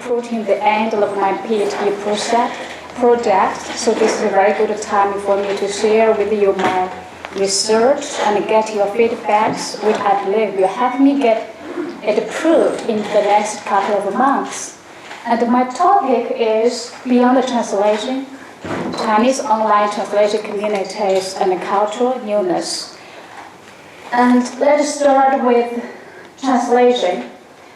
approaching the end of my PhD project, so this is a very good time for me to share with you my research and get your feedbacks, which I believe will help me get it approved in the next couple of months. And my topic is Beyond the Translation, Chinese online translation communities and cultural newness. And let's start with translation.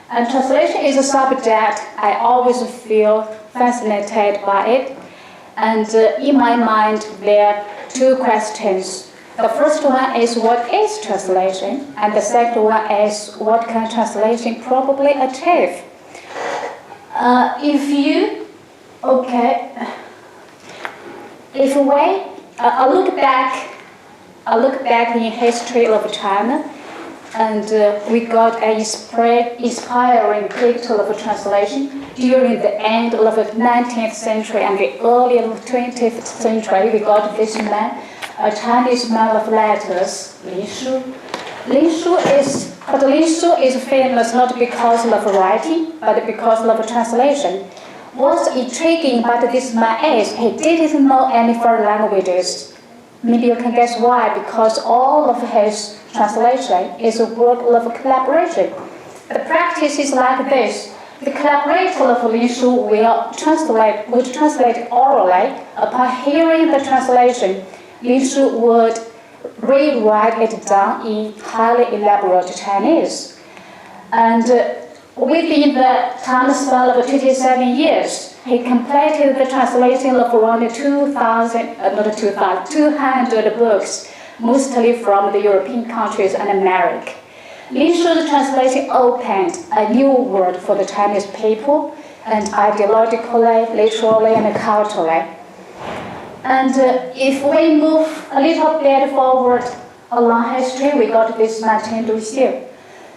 And translation is a subject I always feel fascinated by it. And in my mind, there are two questions. The first one is, what is translation? And the second one is, what can translation probably achieve? If I look back in history of China, and we got an inspiring picture of translation during the end of the 19th century and the early 20th century. We got this man, a Chinese man of letters, Lin Shu. Lin Shu is famous not because of writing, but because of translation. What's intriguing about this man is he didn't know any foreign languages. Maybe you can guess why, because all of his translation is a work of collaboration. The practice is like this. The collaborator of Lin Shu will translate orally. Upon hearing the translation, Lin Shu would rewrite it down in highly elaborate Chinese. And within the time span of 27 years, he completed the translation of around 200 books, mostly from the European countries and America. Lin Shu's translation opened a new world for the Chinese people, and ideologically, literally, and culturally. And if we move a little bit forward along history, we got this man Chen Duxiu.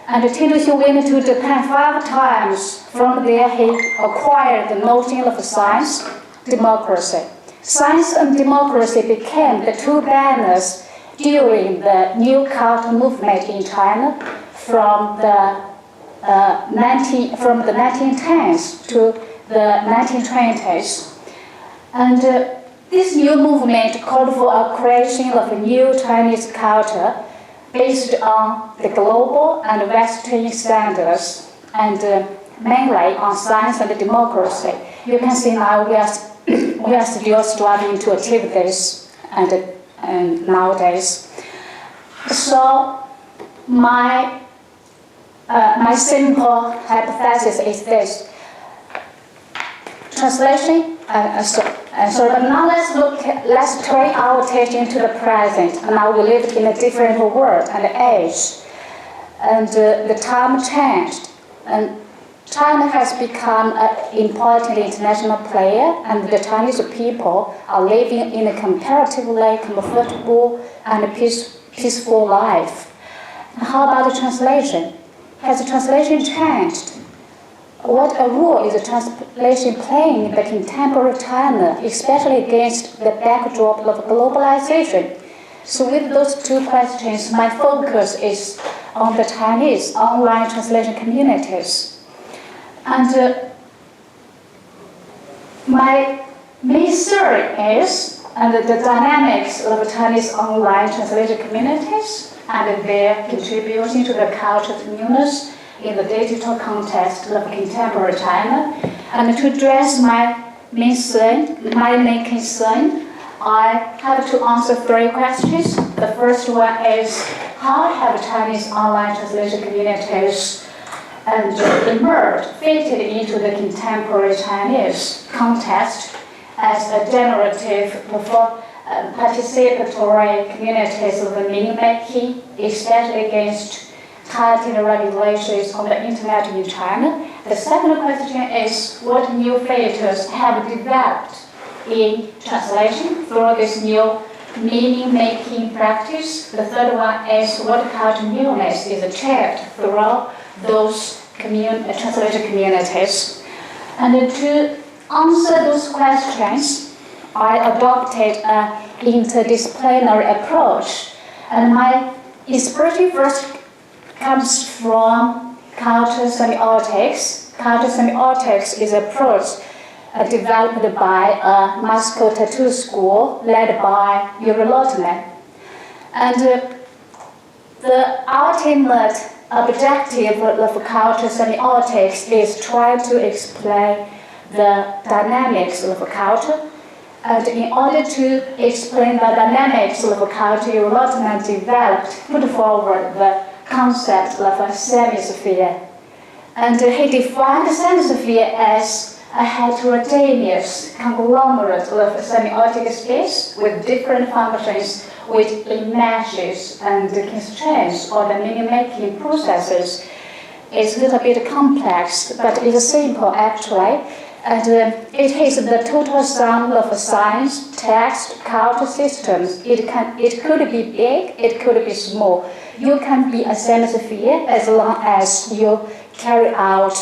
And Chen Duxiu went to Japan 5 times. From there, he acquired the notion of science, democracy. Science and democracy became the two banners during the New Culture movement in China from the 1910s to the 1920s. And this new movement called for a creation of a new Chinese culture based on the global and Western standards, and mainly on science and democracy. You can see now we are still striving to achieve this, and nowadays. So my simple hypothesis is this: translation. But now let's turn our attention to the present. Now we live in a different world and age, and the time changed, and China has become an important international player, and the Chinese people are living in a comparatively comfortable and peaceful life. How about the translation? Has the translation changed? What a role is the translation playing in the contemporary China, especially against the backdrop of globalization? So with those two questions, my focus is on the Chinese online translation communities. And my main theory is the dynamics of Chinese online translation communities and their contribution to the culture of newness in the digital context of contemporary China. And to address my main concern, I have to answer 3 questions. The first one is, how have Chinese online translation communities fitted into the contemporary Chinese context as a generative, participatory communities of meaning-making, especially against tightened regulations on the internet in China? The second question is, what new features have developed in translation through this new meaning-making practice? The third one is, what cultural newness is achieved through those translation communities? And to answer those questions, I adopted an interdisciplinary approach. And my inspiration first comes from culture semiotics. Culture semiotics is an approach developed by a Moscow tattoo school led by Yuri Lotman. And the ultimate objective of culture semiotics is try to explain the dynamics of a culture. And in order to explain the dynamics of a culture, Yuri Lotman put forward the concept of a semiosphere. And he defined the semiosphere as a heterogeneous conglomerate of semiotic space with different functions which enmeshes and constrains all the meaning-making processes. It's a little bit complex, but it's simple actually. And it is the total sum of science, text, culture systems. It could be big, it could be small. You can be a semiosphere as long as you carry out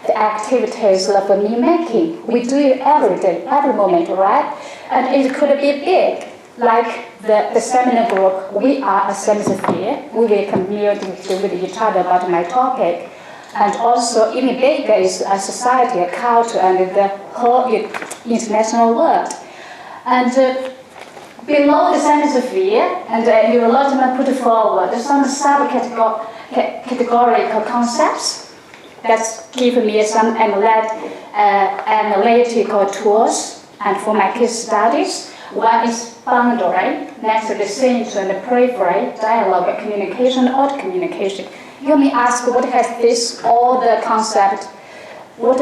the activities of meaning-making. We do it every day, every moment, right? And it could be big, like the seminar group. We are a semiosphere. We will communicate with each other about my topic. And also, even bigger is a society, a culture, and the whole international world. And below the semiosphere, and Yuri Lotman put forward some categorical concepts that give me some analytical tools. And for my case studies, one is boundary, next is the center and the periphery, dialogue, communication, auto communication. You may ask, what has this, all the concept, what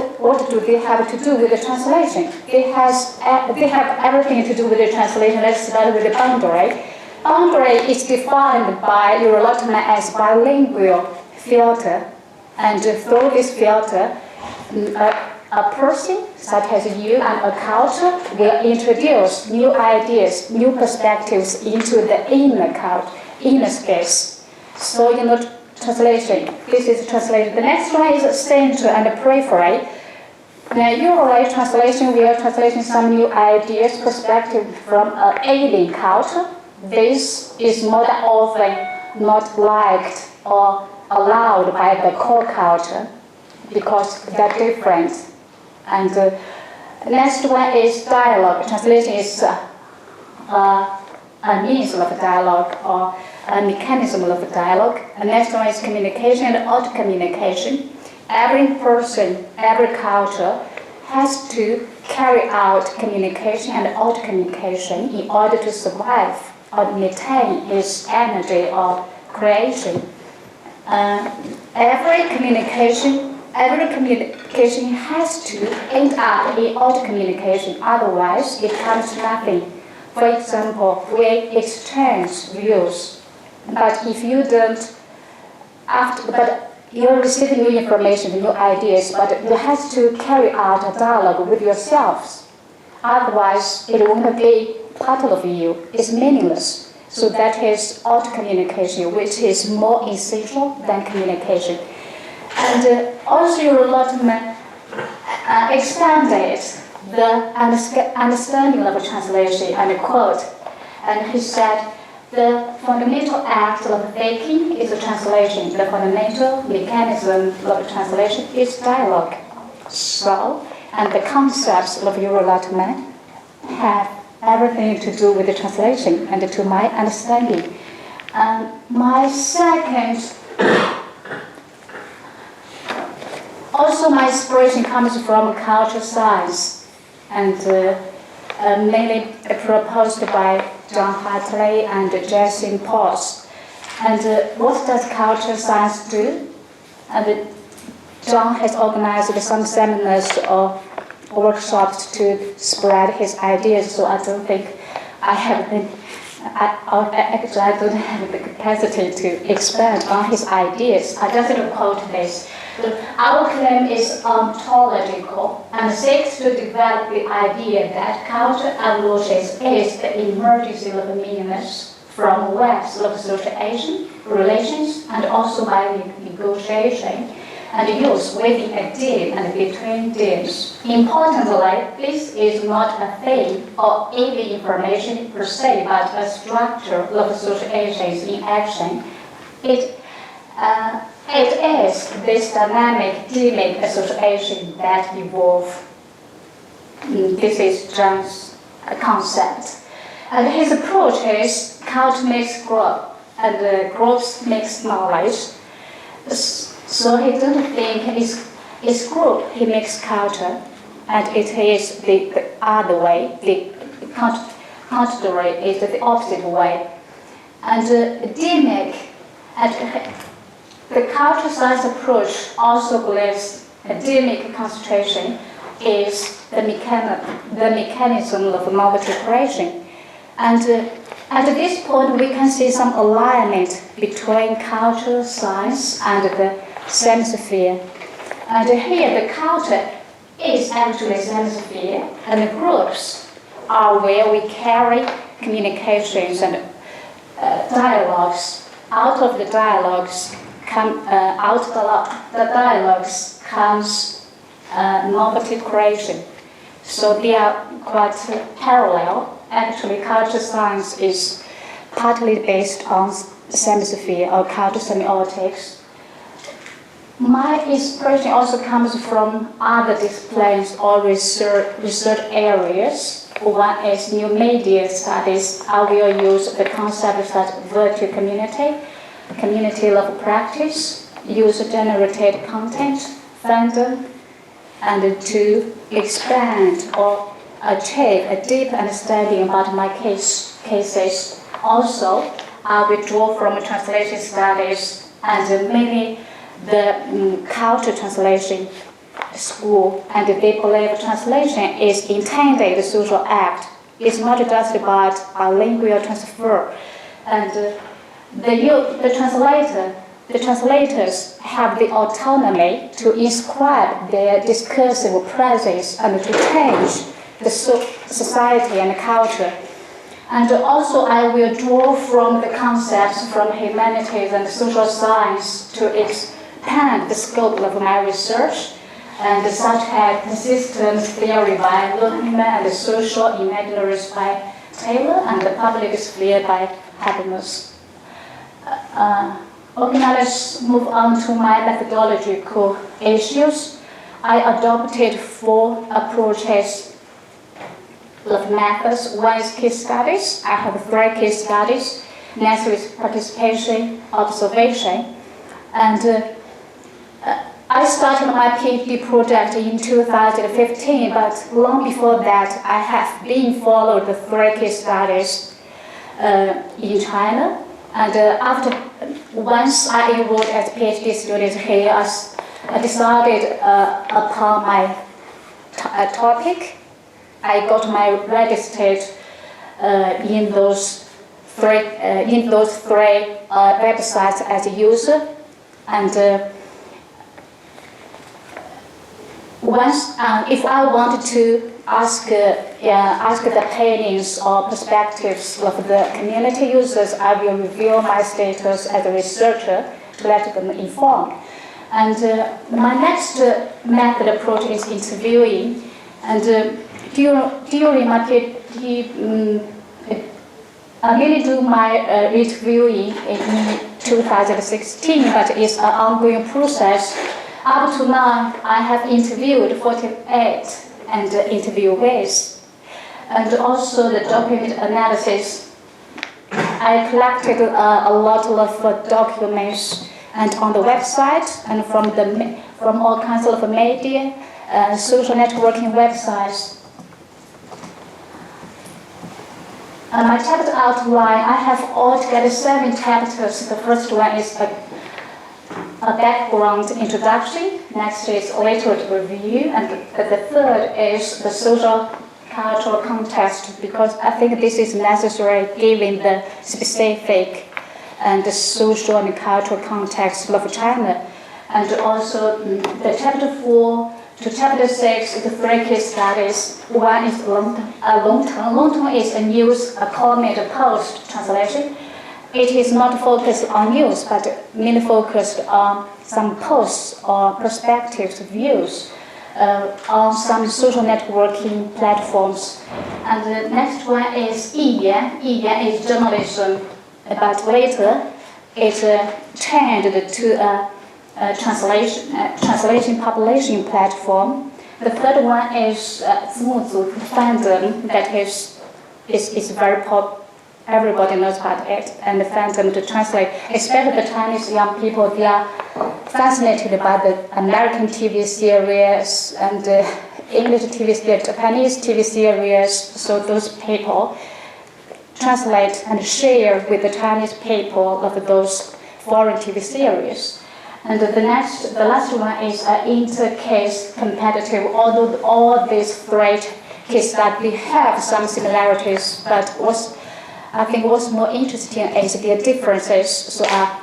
do they have to do with the translation? They have everything to do with the translation. Let's start with the boundary. Boundary is defined by Yuri Lotman as bilingual filter. And through this filter, a person, such as you, and a culture will introduce new ideas, new perspectives into the inner space. So, translation. This is translation. The next one is center and periphery. Now, usually translation, we are translating some new ideas, perspective from an alien culture. This is more than often not liked or allowed by the core culture because they're different. And the next one is dialogue. Translation is a means of dialogue or a mechanism of dialogue. The next one is communication and auto-communication. Every person, every culture has to carry out communication and auto-communication in order to survive or maintain its energy or creation. Every communication has to end up in auto-communication, otherwise it comes to nothing. For example, we exchange views, but if you don't, but you're receiving new information, new ideas, but you have to carry out a dialogue with yourselves. Otherwise, it won't be part of you. It's meaningless. So that is auto-communication, which is more essential than communication. And also Yuri Lotman expanded the understanding of translation and quote. And he said, the fundamental act of thinking is translation. The fundamental mechanism of translation is dialogue. So, and the concepts of Yuri Lotman have everything to do with the translation and to my understanding. My inspiration comes from cultural science, and mainly proposed by John Hartley and Jason Potts. And what does cultural science do? And John has organized some seminars or workshops to spread his ideas, so I don't think I don't have the capacity to expand on his ideas. I just quote this. Our claim is ontological and seeks to develop the idea that culture evolution is the emergence of meaningness from webs of association, relations, and also by negotiation and use within a team and between teams. Importantly, this is not a thing or even information per se, but a structure of associations in action. it is this dynamic dealing association that evolve. This is Zhang's concept. And his approach is culture makes group, and groups makes knowledge. So he doesn't think it's group, he makes culture, and it is the other way, the contrary is the opposite way. And dynamic, and the culture science approach also believes a dynamic concentration is the mechanism of novelty creation. And at this point, we can see some alignment between culture science and the semiosphere. And here, the culture is actually semiosphere, and the groups are where we carry communications and dialogues. Out of the dialogues comes novelty creation. So they are quite parallel. Actually, culture science is partly based on semiosphere or culture semiotics. My inspiration also comes from other disciplines or research areas. One is new media studies. I will use the concept such virtual community of practice, user-generated content, fandom, and to expand or achieve a deep understanding about my cases. Also, I will draw from translation studies and mainly the culture translation school, and they believe translation is intended social act. It's not just about bilingual transfer. And the translators have the autonomy to inscribe their discursive presence and to change the society and culture. And also I will draw from the concepts from humanities and social science to expand the scope of my research, and such as persistence theory by Lotman and social imaginaries by Taylor and the public sphere by Habermas. Okay, now let's move on to my methodological issues. I adopted 4 approaches of methods. One is case studies. I have 3 case studies. Next is participation, observation. And I started my PhD project in 2015, but long before that, I have been followed the 3 case studies in China. And once I enrolled as PhD student here, I decided upon my topic. I got my registered in those three websites as a user, and once if I wanted to ask the opinions or perspectives of the community users, I will reveal my status as a researcher to let them inform. And my next method approach is interviewing. And during my PhD, I really do my interviewing in 2016, but it's an ongoing process. Up to now, I have interviewed 48 and interviewees. And also the document analysis. I collected a lot of documents and on the website and from all kinds of media, social networking websites. My chapter outline, I have altogether 7 chapters. The first one is a background introduction. Next is literature review, and the third is the social cultural context, because I think this is necessary given the specific and the social and cultural context of China. And also the chapter 4 to chapter 6 is the 3 case studies. One is long-term. Long-term is a news, a comment, a post translation. It is not focused on news, but mainly focused on some posts or perspectives, views on some social networking platforms. And the next one is Yiyan. Yiyan is journalism, but later it changed to translation publishing platform. The third one is Zmuzu fandom that is very popular. Everybody knows about it, and the fandom to translate, especially the Chinese young people, they are fascinated by the American TV series and English TV series, Japanese TV series. So those people translate and share with the Chinese people of those foreign TV series. And the last one is inter-case competitive. Although all these three case studies have some similarities, but I think what's more interesting is their differences. So I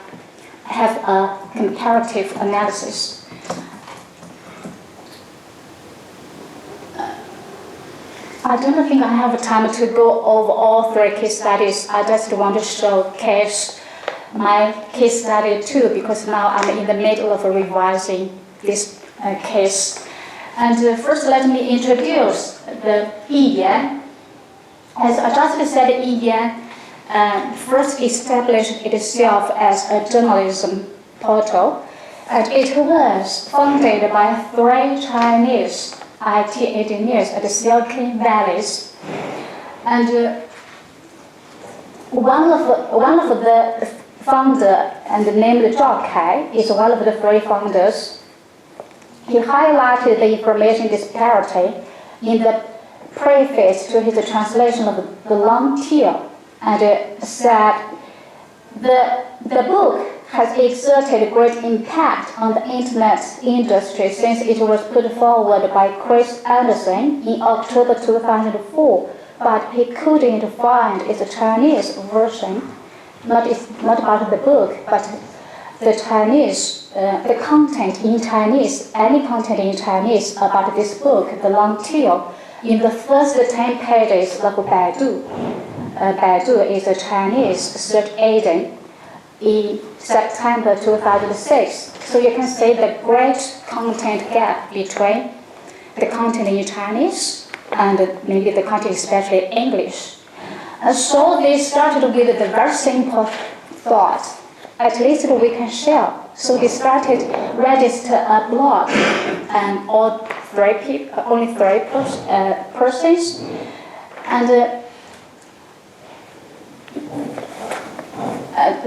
have a comparative analysis. I don't think I have time to go over all three case studies. I just want to showcase my case study too, because now I'm in the middle of revising this case. And first, let me introduce the Yiyan. As I just said, Yiyan first established itself as a journalism portal, and it was founded by three Chinese IT engineers at the Silicon Valley. And one of the founder, and named Zhao Kai, is one of the three founders. He highlighted the information disparity in the preface to his translation of the long tail, and said the book has exerted great impact on the internet industry since it was put forward by Chris Anderson in October 2004, but he couldn't find its Chinese version. Not about the book, but the Chinese, the content in Chinese, any content in Chinese about this book, The Long Tail, in the first 10 pages of Baidu. Baidu is a Chinese search engine in September 2006. So you can see the great content gap between the content in Chinese and maybe the content especially English. So they started with a very simple thought. At least we can share. So they started register a blog, and only three persons, and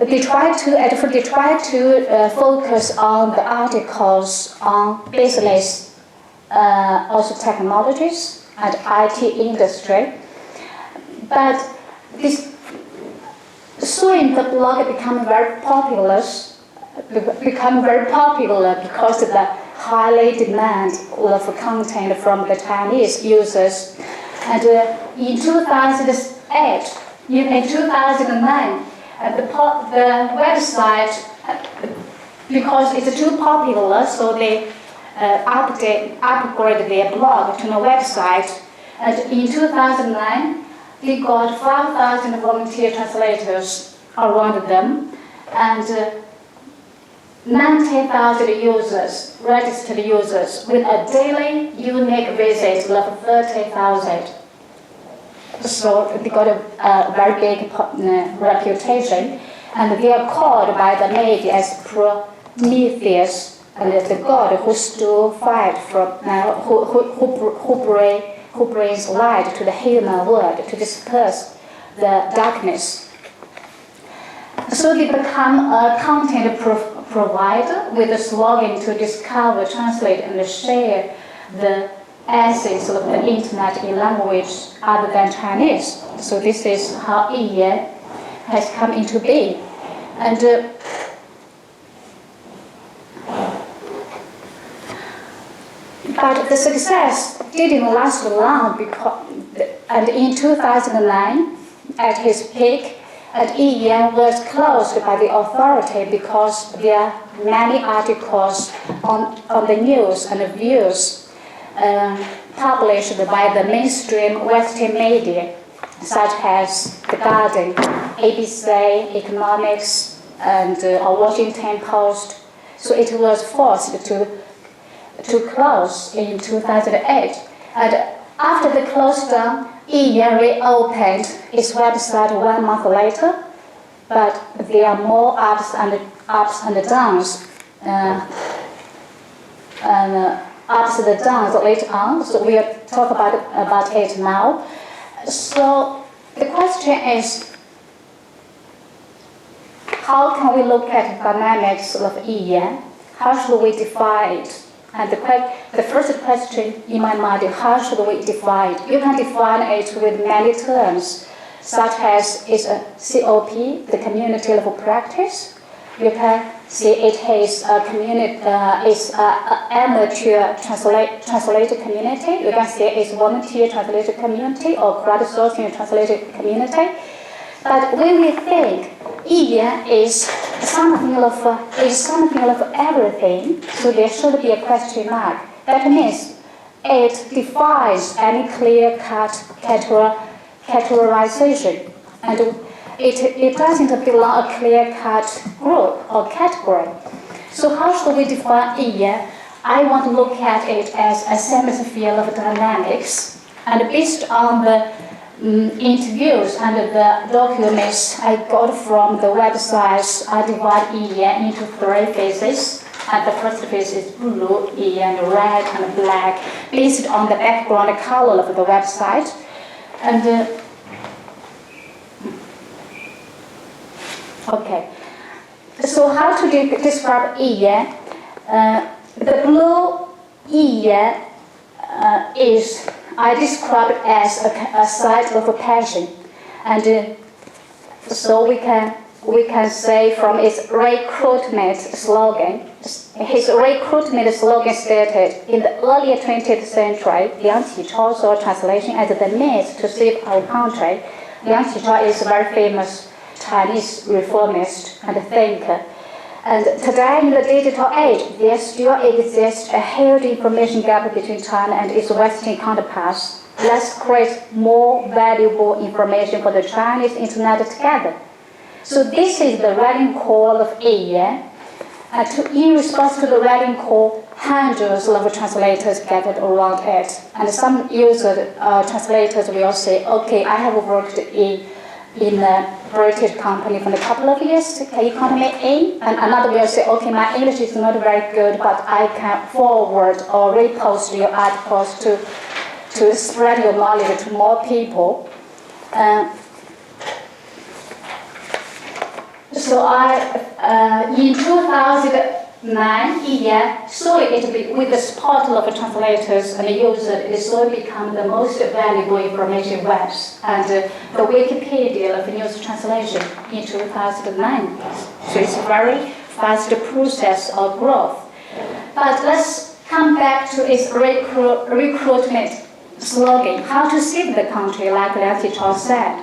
they try to focus on the articles on business, also technologies and IT industry, but soon the blog become very popular because of the highly demand of content from the Chinese users. And in 2008, in 2009, the website, because it's too popular, so they upgrade their blog to a website. And in 2009, they got 5,000 volunteer translators around them, and 90,000 users, registered users, with a daily unique visit of 30,000. So they got a very big reputation, and they are called by the media as Prometheus, and the god who stood fight from who brings light to the human world to disperse the darkness. So they become a content provider with a slogan to discover, translate, and share the essence of the internet in language other than Chinese. So this is how Yiyan has come into being. And but the success didn't last long, and in 2009, at his peak, Yiyan was closed by the authority because there are many articles on the news and views published by the mainstream Western media, such as The Guardian, ABC, Economics, and Washington Post. So it was forced to close in 2008. And after the close down, Yiyan reopened its website 1 month later, but there are more ups and downs. ups and downs later on. So we'll talk about it now. So the question is, how can we look at dynamics of Yi? How should we define it? And the first question in my mind is, how should we define it? You can define it with many terms, such as it's a COP, the community level practice. You can see it is a community, it's an amateur translator community. You can see it's volunteer translator community or crowdsourcing translator community. But when we think Yi is something of everything, so there should be a question mark. That means it defines any clear-cut categorization, and it doesn't belong a clear-cut group or category. So how should we define Yi? I want to look at it as a semiosphere of dynamics, and based on the interviews and the documents I got from the websites, I divide Yi into 3 phases. And the first phase is blue, Yi, and red and black, based on the background color of the website. And okay, so how to describe Yi? The blue Yi is, I describe it as a site of passion, and so we can say from its recruitment slogan. His recruitment slogan stated, in the early 20th century, Liang Qichao saw translation as the means to save our country. Liang Qichao is a very famous Chinese reformist and thinker. And today, in the digital age, there still exists a huge information gap between China and its Western counterparts. Let's create more valuable information for the Chinese internet together. So this is the rallying call of Yi. In response to the rallying call, hundreds of translators gathered around it. And some translators will say, okay, I have worked in a British company for a couple of years, can you count me in? And another will say, okay, my English is not very good, but I can forward or repost your articles to spread your knowledge to more people. So in 2009, Yi saw it with the support of translators and users, it so become the most valuable information webs and the Wikipedia of news translation in 2009. So it's a very fast process of growth. But let's come back to its recruitment slogan, how to save the country, like Liang Qichao said.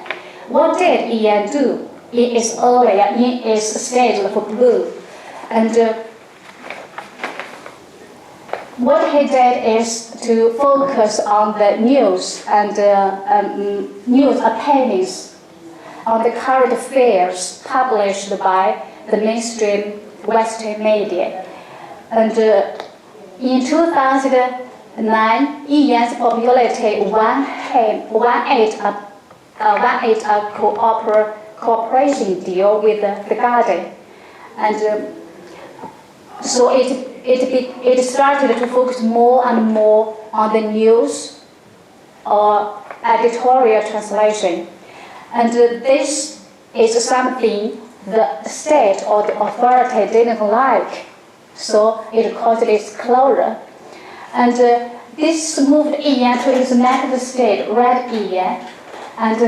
What did Yi do in its stage of blue? And what he did is to focus on the news and news opinions on the current affairs published by the mainstream Western media. And in 2009, Yi's popularity won a cooperation deal with the Guardian, and so it started to focus more and more on the news or editorial translation, and this is something the state or the authority didn't like, so it caused its closure, and this moved Yi to its next stage, red Yi, and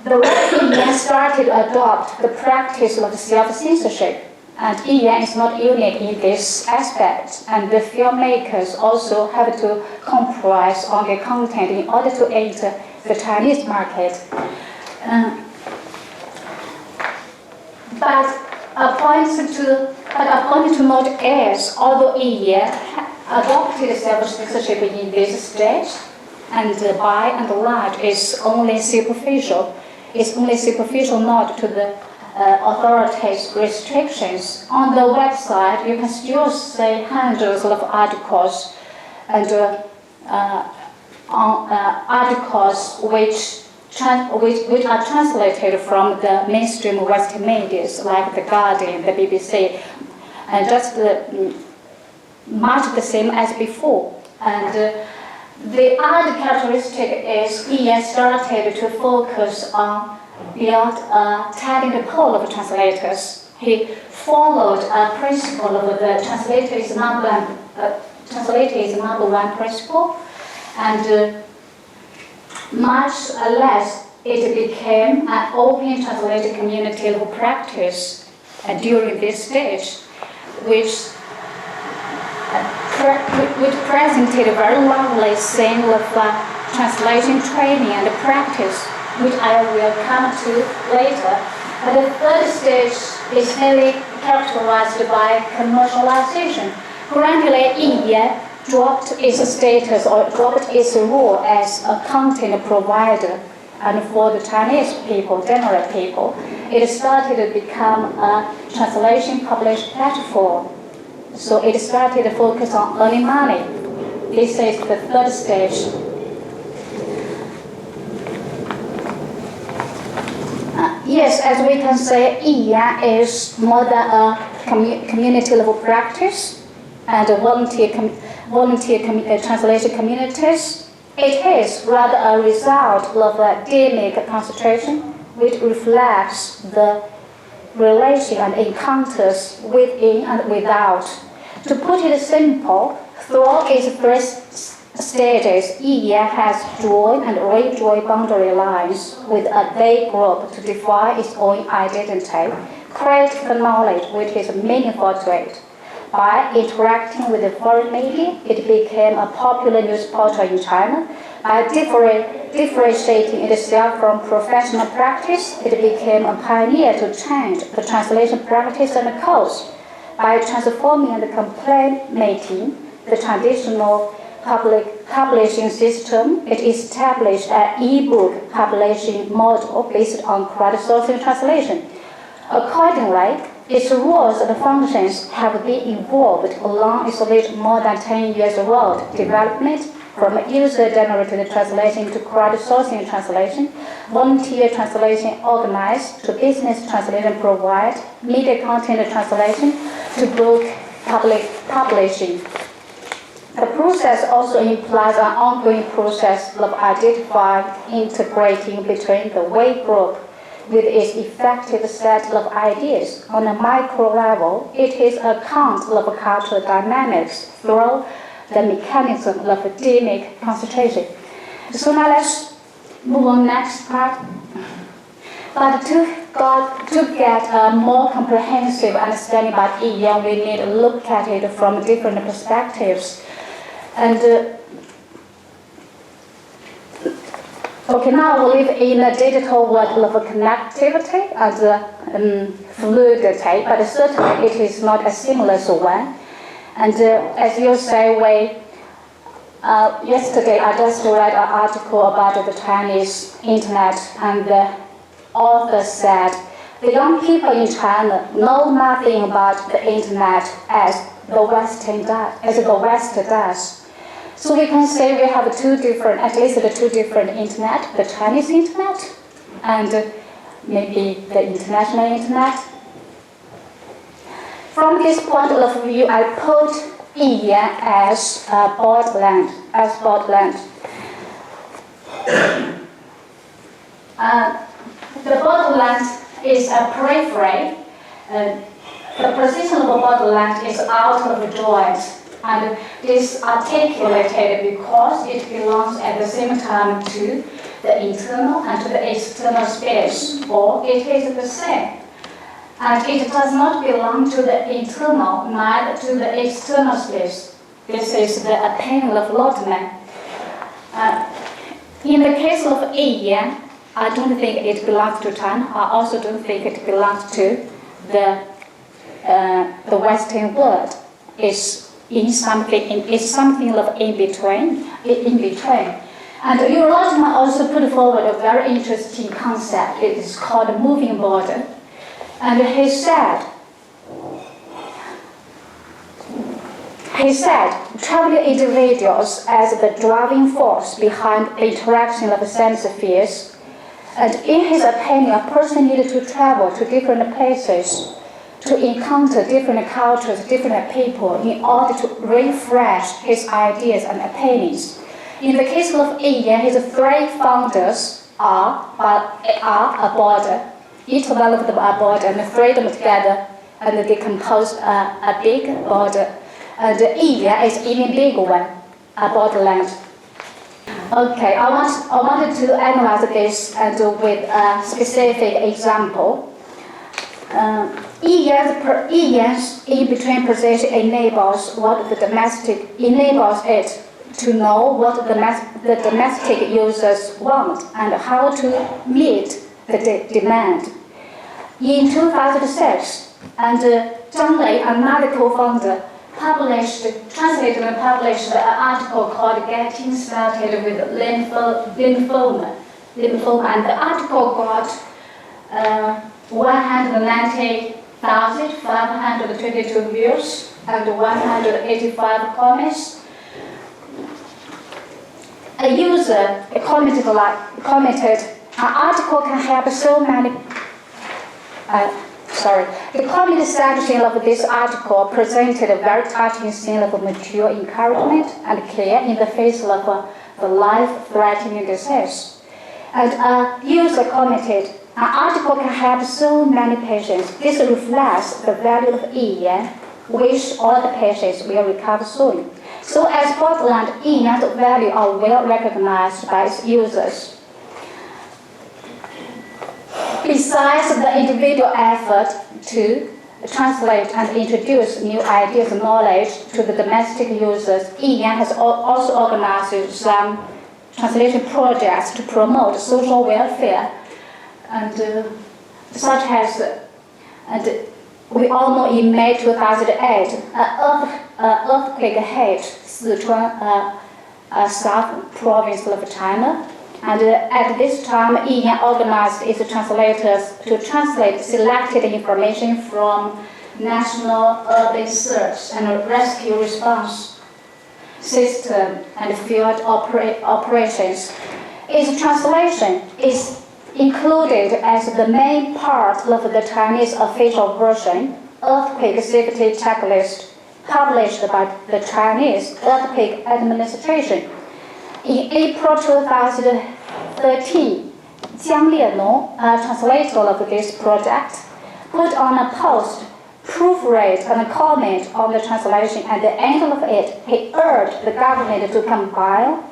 the red Yi started to adopt the practice of self-censorship. And Yi is not unique in this aspect, and the filmmakers also have to compromise on their content in order to enter the Chinese market. But a point to note is, although Yi adopted self-censorship in this stage, and by and large is only superficial. It's only superficial nod to the authorities' restrictions. On the website, you can still see hundreds of articles, and articles which are translated from the mainstream Western media, like The Guardian, the BBC, and just much the same as before. And the other characteristic is Ian started to focus on beyond telling the pole of translators. He followed a principle of the translator is number one principle, and much less it became an open translator community of practice during this stage, which presented a very lovely scene of translation training and practice, which I will come to later. But the third stage is heavily characterized by commercialization. Gradually, India dropped its status or dropped its role as a content provider, and for the Chinese people, general people, it started to become a translation published platform. So it started to focus on earning money. This is the third stage. Yes, as we can say, Iya is more than a community level practice and volunteer translation communities. It is rather a result of academic concentration, which reflects the relation and encounters within and without. To put it simple, through its first stages, Iya has drawn and redrawn boundary lines with a they group to define its own identity, critical knowledge which is meaningful to it. By interacting with the foreign media, it became a popular news portal in China. By differentiating itself from professional practice, it became a pioneer to change the translation practice and course. By transforming and complementing the traditional publishing system, it established an e-book publishing model based on crowdsourcing translation. Accordingly, its roles and functions have been evolved along its more than 10 years old development, from user-generated translation to crowdsourcing translation, volunteer translation organized to business translation provide, media content translation to book publishing. The process also implies an ongoing process of identifying, integrating between the way group with its effective set of ideas. On a micro level, it is a account of cultural dynamics through the mechanism of academic concentration. So now let's move on next part. But to get a more comprehensive understanding about Iya, we need to look at it from different perspectives. And okay, now we live in a digital world of connectivity and fluidity, but certainly it is not a seamless one. And as you say, yesterday I just read an article about the Chinese internet, and the author said the young people in China know nothing about the internet as the West does. So we can say we have at least two different internet, the Chinese internet and maybe the international internet. From this point of view, I put Iya as borderland. The borderland is a periphery. The position of the borderland is out of joint, and this articulated because it belongs at the same time to the internal and to the external space, or it is the same. And it does not belong to the internal, neither to the external space. This is the opinion of Lotman. In the case of Iya, I don't think it belongs to China. I also don't think it belongs to the Western world. It's something of in between. And Yuri Lotman also put forward a very interesting concept. It is called moving border. And he said, traveling individuals as the driving force behind the interaction of semiospheres. And in his opinion, a person needed to travel to different places to encounter different cultures, different people in order to refresh his ideas and opinions. In the case of Yan, his three founders are a border. Each developed a border and three them together, and they composed a big border. And Yan is even bigger one, a borderland. Okay, I wanted to analyze this and with a specific example. Yan's in-between position enables it to know what the domestic users want and how to meet the demand. In 2006, and Zhang Lei, another co-founder, translated and published an article called "Getting Started with Lymphoma," and the article got 190,522 views and 185 comments. A user commented, "An article can help so many." The comment section of this article presented a very touching scene of mature encouragement and care in the face of the life-threatening disease. And a user commented, "An article can help so many patients. This reflects the value of Yan. Wish all the patients will recover soon." So as Portland, Yan's value are well recognized by its users. Besides the individual effort to translate and introduce new ideas and knowledge to the domestic users, Yan has also organized some translation projects to promote social welfare, and such as, and we all know in May 2008, an earthquake hit Sichuan, south province of China. And at this time, Yan organized its translators to translate selected information from National Urban Search and Rescue Response System and field operations. Its translation is included as the main part of the Chinese official version, Earthquake Safety Checklist, published by the Chinese Earthquake Administration. In April 2013, Jiang Lianong, a translator of this project, put on a post, proofread and comment on the translation. At the end of it, he urged the government to compile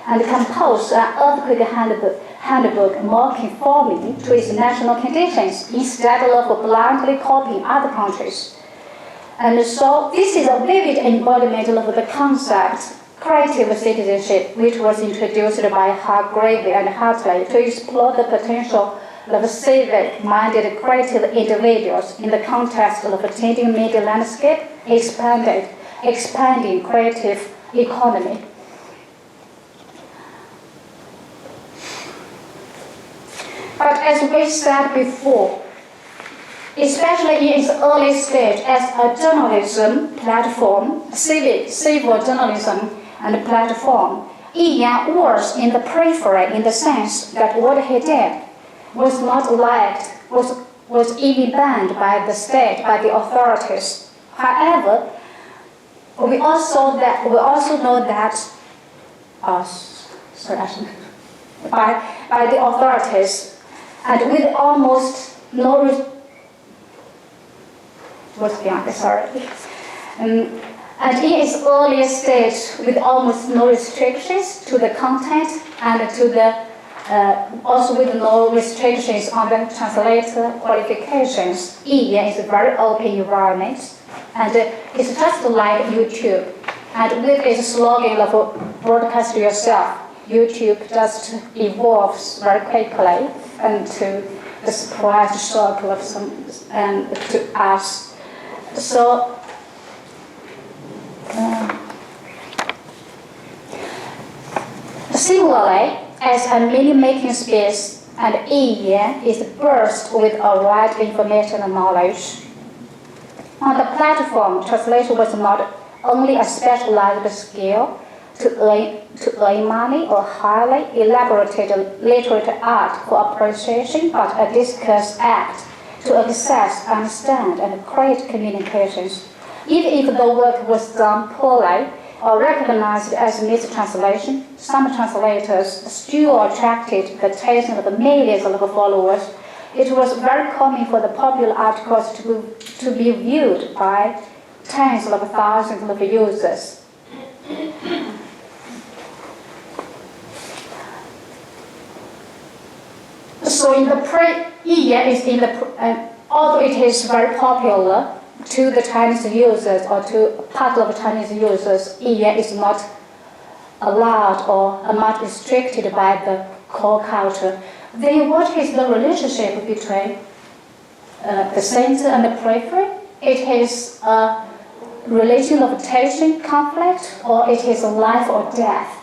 and compose an earthquake handbook more conforming to its national conditions instead of blindly copying other countries. And so this is a vivid embodiment of the concept creative citizenship, which was introduced by Hargrave and Hartley to explore the potential of civic-minded creative individuals in the context of a changing media landscape, expanding creative economy. But as we said before, especially in its early stage as a journalism platform, civil journalism and platform, Yan was in the periphery in the sense that what he did was not liked, was even banned by the state, by the authorities. However, we also know that by the authorities, and with almost no and in its earlier stage, with almost no restrictions to the content and to the also with no restrictions on the translator qualifications, Yan is a very open environment, and it's just like YouTube. And with its slogan of broadcast yourself, YouTube just evolves very quickly and to the surprise shock of some and to us. So similarly, as a meaning-making space, and Yan is burst with a wide information and knowledge. On the platform, translation was not only a specialized skill to earn money or highly elaborated literary art for appreciation, but a discourse act to access, understand, and create communications. Even if the work was done poorly or recognized as mistranslation, some translators still attracted the attention of millions of followers. It was very common for the popular articles to be viewed by tens of thousands of users. So in the although it is very popular to the Chinese users or to part of Chinese users, Yiyan is not allowed or not restricted by the core culture. Then what is the relationship between the center and the periphery? It is a relation of tension, conflict, or it is life or death.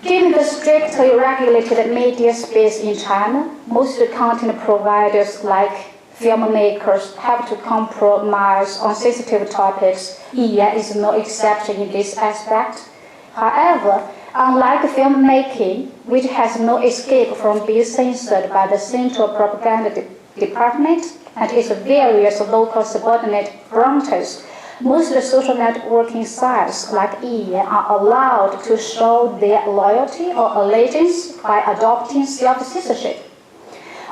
Given the strictly regulated media space in China, most content providers like filmmakers have to compromise on sensitive topics. Yiyan is no exception in this aspect. However, unlike filmmaking, which has no escape from being censored by the Central Propaganda Department and its various local subordinate branches, most social networking sites like Yiyan are allowed to show their loyalty or allegiance by adopting self-censorship.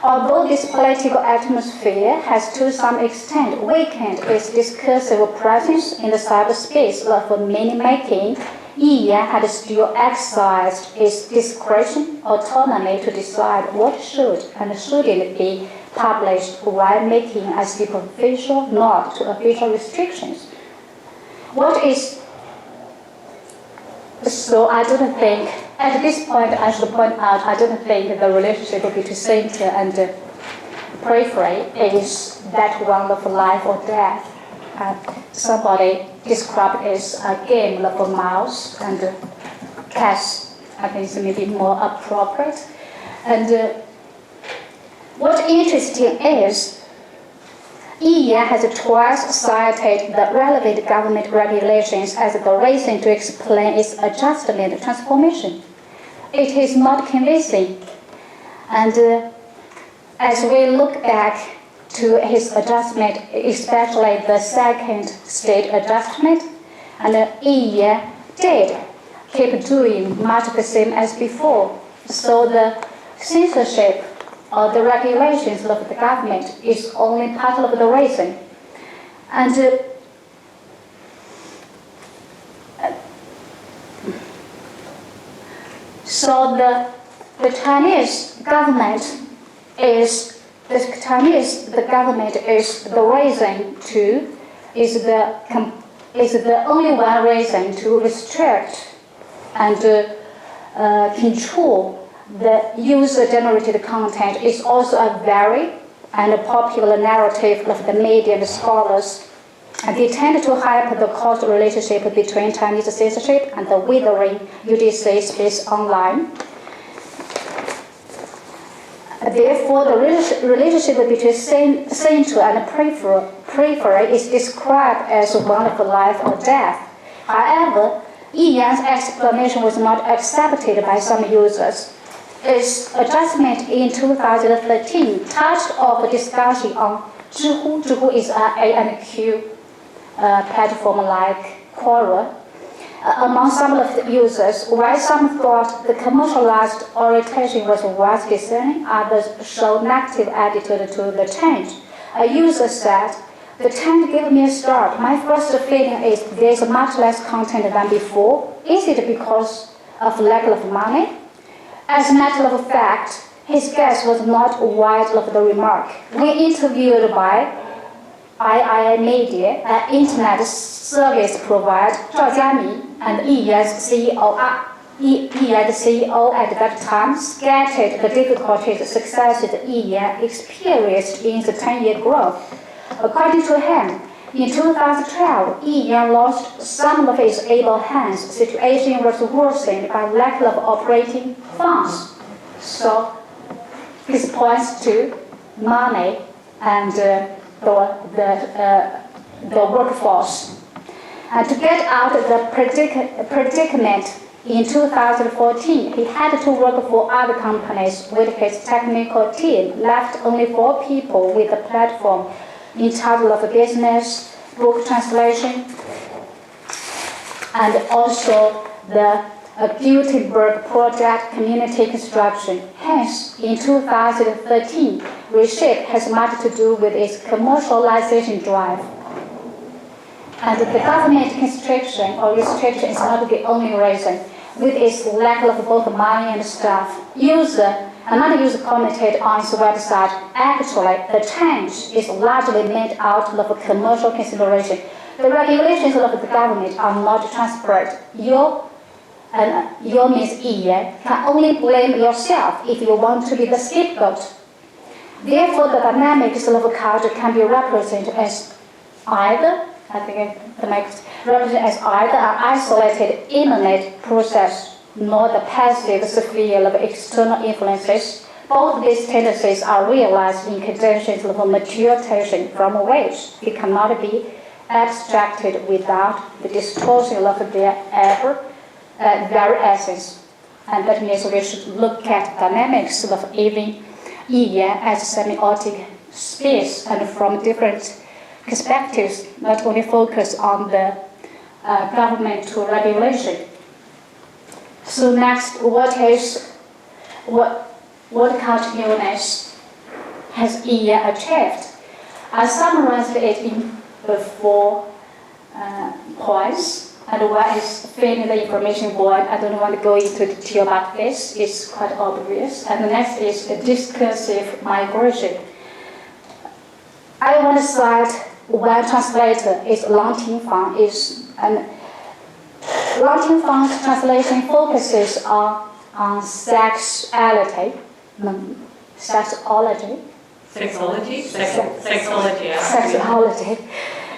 Although this political atmosphere has to some extent weakened its discursive presence in the cyberspace of meaning-making, Yiyan had still exercised its discretion, autonomy to decide what should and shouldn't be published while making a superficial nod to official restrictions. So I don't think, at this point I should point out, I don't think the relationship between center and periphery is that one of life or death. Somebody described it as a game of mouse and cats. I think it's maybe more appropriate. And what's interesting is Yiyan has twice cited the relevant government regulations as the reason to explain its adjustment transformation. It is not convincing. And as we look back to his adjustment, especially the second stage adjustment, and Yiyan did keep doing much the same as before. So the censorship or the regulations of the government is only part of the reason. And so the Chinese government is the reason to is the only one reason to restrict and control the user-generated content is also a very and a popular narrative of the media and scholars. And they tend to hype the causal relationship between Chinese censorship and the withering UDC space online. Therefore, the relationship between center and periphery is described as one of life or death. However, Yiyan's explanation was not accepted by some users. Its adjustment in 2013 touched off a discussion on Zhihu. Zhihu is an A&Q platform like Quora. Among some of the users, while some thought the commercialized orientation was wise discerning, others showed negative attitude to the change. A user said, "The change gave me a start. My first feeling is there's much less content than before. Is it because of lack of money?" As a matter of fact, his guess was not wide of the remark. When interviewed by II Media, an internet service provider, Zhao Jiami, and Yiyan's CEO at that time scattered the difficulties successes Yiyan experienced in the 10-year growth. According to him, in 2012, Yiyan lost some of his able hands. The situation was worsened by lack of operating funds. So this points to money and the workforce. And to get out of the predicament, In 2014, he had to work for other companies with his technical team, left only 4 people with the platform in charge of business, book translation, and also the Gutenberg project community construction. Hence, in 2013, Reshape has much to do with its commercialization drive. And the government constriction or restriction is not the only reason. With its lack of both money and staff, another user commented on its website, actually, the change is largely made out of commercial consideration. The regulations of the government are not transparent. You means Yi can only blame yourself if you want to be the scapegoat. Therefore, the dynamics of culture can be represented as either an isolated immanent process, nor the passive sphere of external influences. Both these tendencies are realized in conditions of maturation from which they cannot be abstracted without the distortion of their very essence. And that means we should look at dynamics of even Yi as semiotic space and from different perspectives, not only focus on the government to regulation. So next, what culture newness has Yi achieved? I summarized it in the 4 points. And one is filling the information void. I don't want to go into detail about this. It's quite obvious. And the next is a discursive migration. I want to cite one translator is Lang Tingfang. Lang Tingfang's translation focuses on sexuality.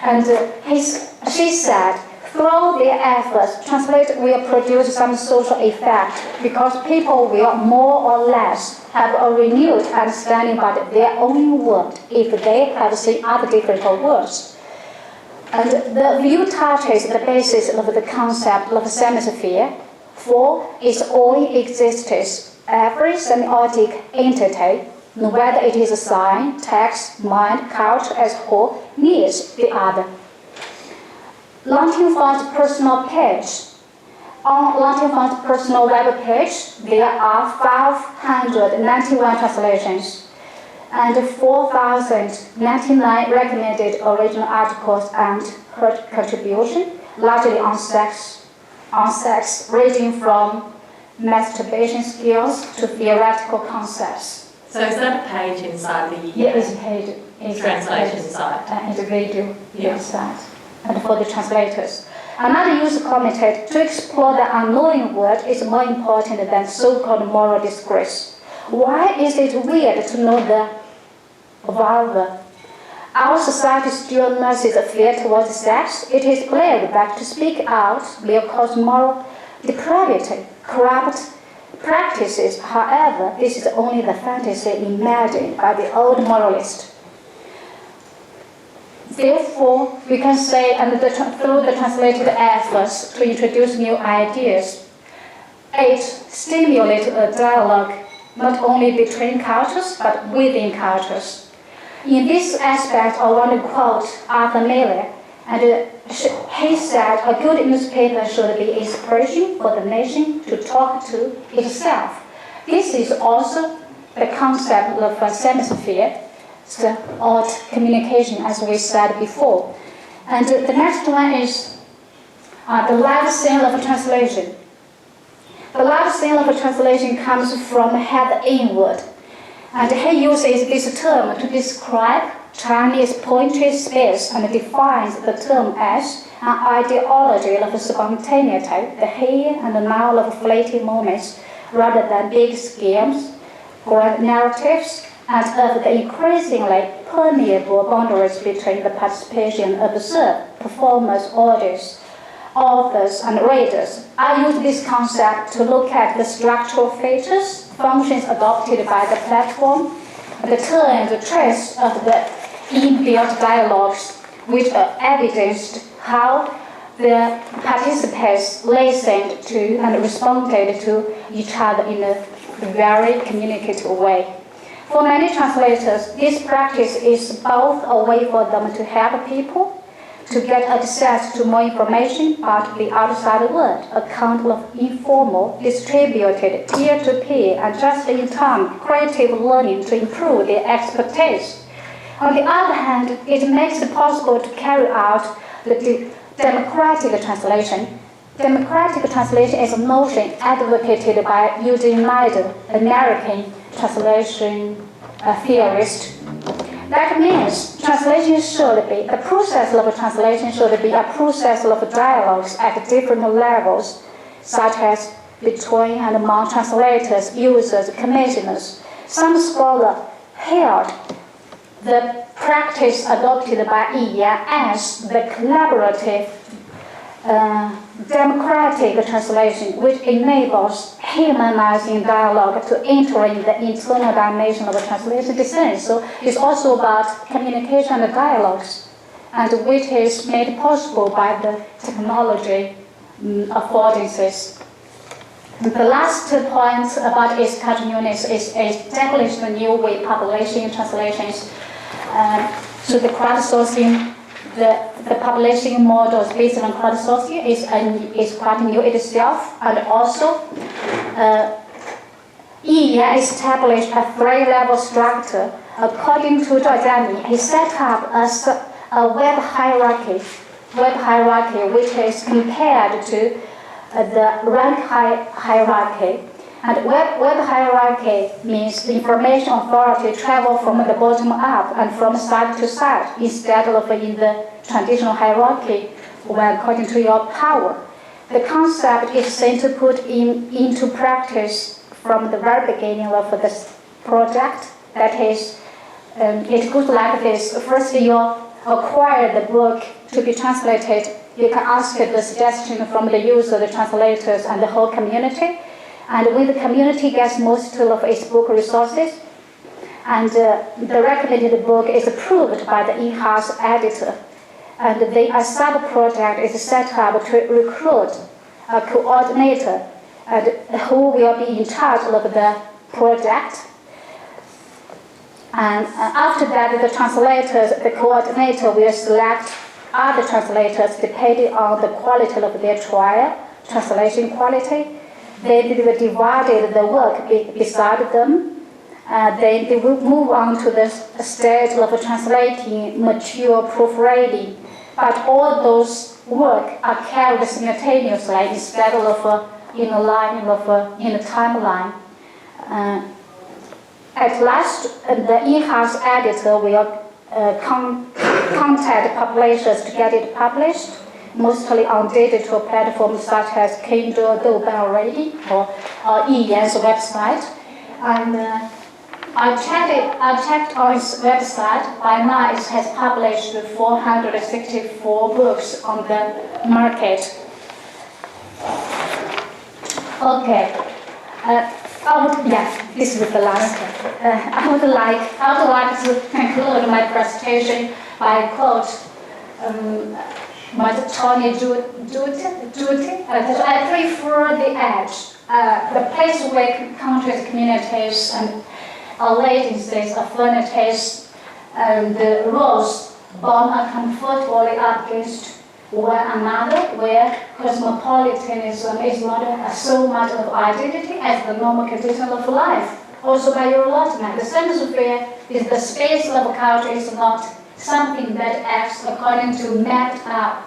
And she said, through their efforts, translators will produce some social effect because people will more or less have a renewed understanding about their own word if they have seen other different words. And the view touches the basis of the concept of semiosphere. For its own existence, every semiotic entity, whether it is a sign, text, mind, culture as a whole, needs the other. Lang Tingfang's personal page. On Lang Tingfang's personal web page, there are 591 translations and 4,099 recommended original articles and her contribution, largely on sex, ranging from masturbation skills to theoretical concepts. So is that a page inside the it's a page translation site? And the video site. And for the translators. Another user commented, to explore the unknowing word is more important than so-called moral disgrace. Why is it weird to know the vulva? Our society still nurses a fear towards sex. It is clear that to speak out will cause moral depravity, corrupt practices. However, this is only the fantasy imagined by the old moralist. Therefore, we can say, through the translated efforts to introduce new ideas, it stimulates a dialogue not only between cultures but within cultures. In this aspect, I want to quote Arthur Miller, and he said, a good newspaper should be inspiration for the nation to talk to itself. This is also the concept of semiosphere. The odd communication, as we said before. And the next one is the life scene of translation. The life scene of translation comes from head inward. And he uses this term to describe Chinese poetry space and defines the term as an ideology of spontaneity, the here and the now of fleeting moments, rather than big schemes, grand narratives, and of the increasingly permeable boundaries between the participation observed, performers, authors, and readers. I use this concept to look at the structural features, functions adopted by the platform, the turn and the trace of the inbuilt dialogues, which evidenced how the participants listened to and responded to each other in a very communicative way. For many translators, this practice is both a way for them to help people to get access to more information about the outside world, a kind of informal, distributed, peer-to-peer, and just-in-time creative learning to improve their expertise. On the other hand, it makes it possible to carry out the democratic translation. Democratic translation is a notion advocated by Yuri Lotman, American translation theorist. That means the process of translation should be a process of dialogues at different levels, such as between and among translators, users, commissioners. Some scholars hailed the practice adopted by Yi as the collaborative democratic translation, which enables humanizing dialogue to enter in the internal dimension of a translation design. So it's also about communication and dialogues, and which is made possible by the technology affordances. The last point about its continuous is establish a new way publishing translations. So the crowdsourcing, the publishing models based on crowdsourcing is quite new itself, and also Yi established a three-level structure. According to Zhang, he set up a web hierarchy, which is compared to the rank hierarchy. And web hierarchy means the information authority travel from the bottom up and from side to side, instead of in the traditional hierarchy when according to your power. The concept is seen to put into practice from the very beginning of this project. That is, it goes like this. First, you acquire the book to be translated. You can ask the suggestion from the user, the translators, and the whole community. And when the community gets most of its book resources, and the recommended book is approved by the in-house editor, and a sub-project is set up to recruit a coordinator and who will be in charge of the project. And after that, the translators, the coordinator will select other translators depending on the quality of their translation quality. They will divide the work beside them. Then they will move on to the stage of translating, mature proofreading. But all those work are carried simultaneously instead of in a timeline. At last, the in-house editor will contact publishers to get it published, mostly on digital platforms such as Kindle, Douban already, or Yi's website. And I checked on its website. By now, it has published 464 books on the market. Okay. This is the last. I would like to conclude my presentation by a quote. Tony Judy. I prefer the edge, the place where countries, communities, and allegiances, affinities, and rules bond are comfortably against one another, where cosmopolitanism is not so much of identity as the normal condition of life. Also by Yuri Lotman, the semiosphere is the space of culture, is not something that acts according to mapped out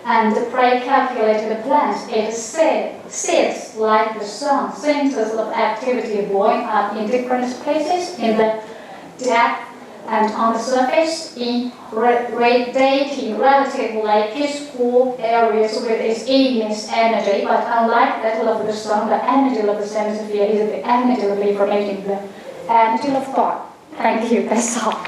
and pre-calculated plans. It sits like the sun, centers of activity blowing up in different places, in the depth and on the surface, in radiating relatively peaceful areas with its immense energy. But unlike that of the sun, the energy of the semiosphere is the energy of information, the energy of thought. Thank you, that's all.